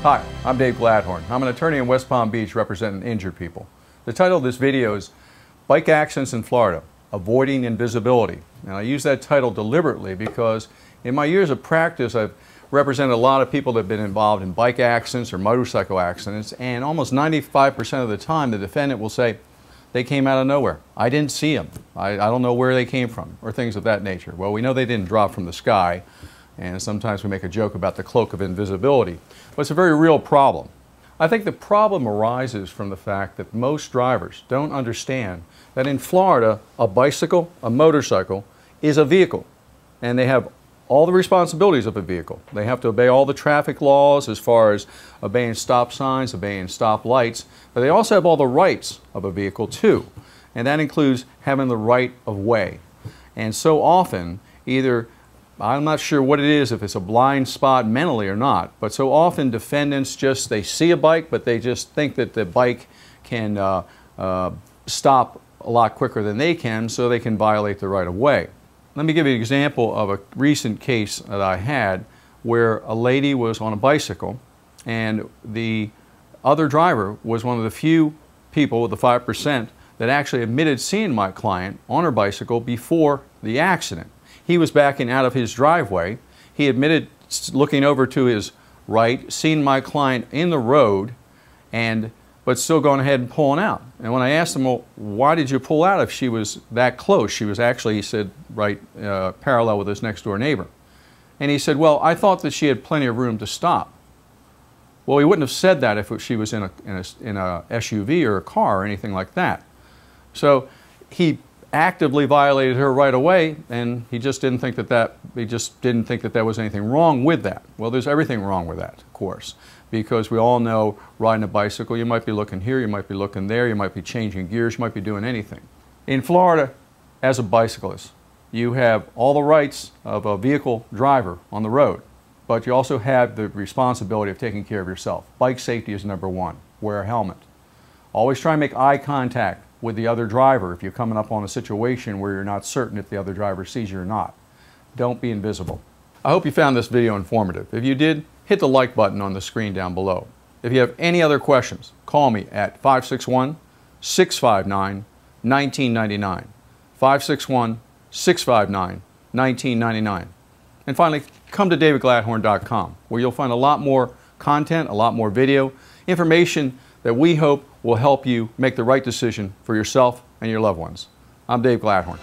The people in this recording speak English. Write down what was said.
Hi, I'm Dave Glatthorn. I'm an attorney in West Palm Beach representing injured people. The title of this video is Bike Accidents in Florida, Avoiding Invisibility. And I use that title deliberately because in my years of practice I've represented a lot of people that have been involved in bike accidents or motorcycle accidents, and almost 95% of the time the defendant will say, they came out of nowhere. I didn't see them. I don't know where they came from, or things of that nature. Well, we know they didn't drop from the sky, and sometimes we make a joke about the cloak of invisibility. But it's a very real problem. I think the problem arises from the fact that most drivers don't understand that in Florida, a bicycle, a motorcycle, is a vehicle, and they have all the responsibilities of a vehicle. They have to obey all the traffic laws as far as obeying stop signs, obeying stop lights, but they also have all the rights of a vehicle too, and that includes having the right of way. And so often, either I'm not sure what it is, if it's a blind spot mentally or not, but so often defendants they see a bike, but they just think that the bike can stop a lot quicker than they can, so they can violate the right of way. Let me give you an example of a recent case that I had where a lady was on a bicycle and the other driver was one of the few people, the 5%, that actually admitted seeing my client on her bicycle before the accident. He was backing out of his driveway. He admitted looking over to his right, seeing my client in the road, but still going ahead and pulling out. And when I asked him, well, why did you pull out if she was that close? She was actually, he said, right parallel with his next door neighbor. And he said, well, I thought that she had plenty of room to stop. Well, he wouldn't have said that if she was in a SUV or a car or anything like that. So he actively violated her right away, and he just didn't think that there was anything wrong with that. Well, there's everything wrong with that, of course, because we all know riding a bicycle, you might be looking here, you might be looking there, you might be changing gears, you might be doing anything. In Florida, as a bicyclist, you have all the rights of a vehicle driver on the road, but you also have the responsibility of taking care of yourself. Bike safety is number one. Wear a helmet. Always try and make eye contact with the other driver if you're coming up on a situation where you're not certain if the other driver sees you or not. Don't be invisible. I hope you found this video informative. If you did, hit the like button on the screen down below. If you have any other questions, call me at 561-659-1999. 561-659-1999. And finally, come to davidglatthorn.com, where you'll find a lot more content, a lot more video, information that we hope will help you make the right decision for yourself and your loved ones. I'm Dave Glatthorn.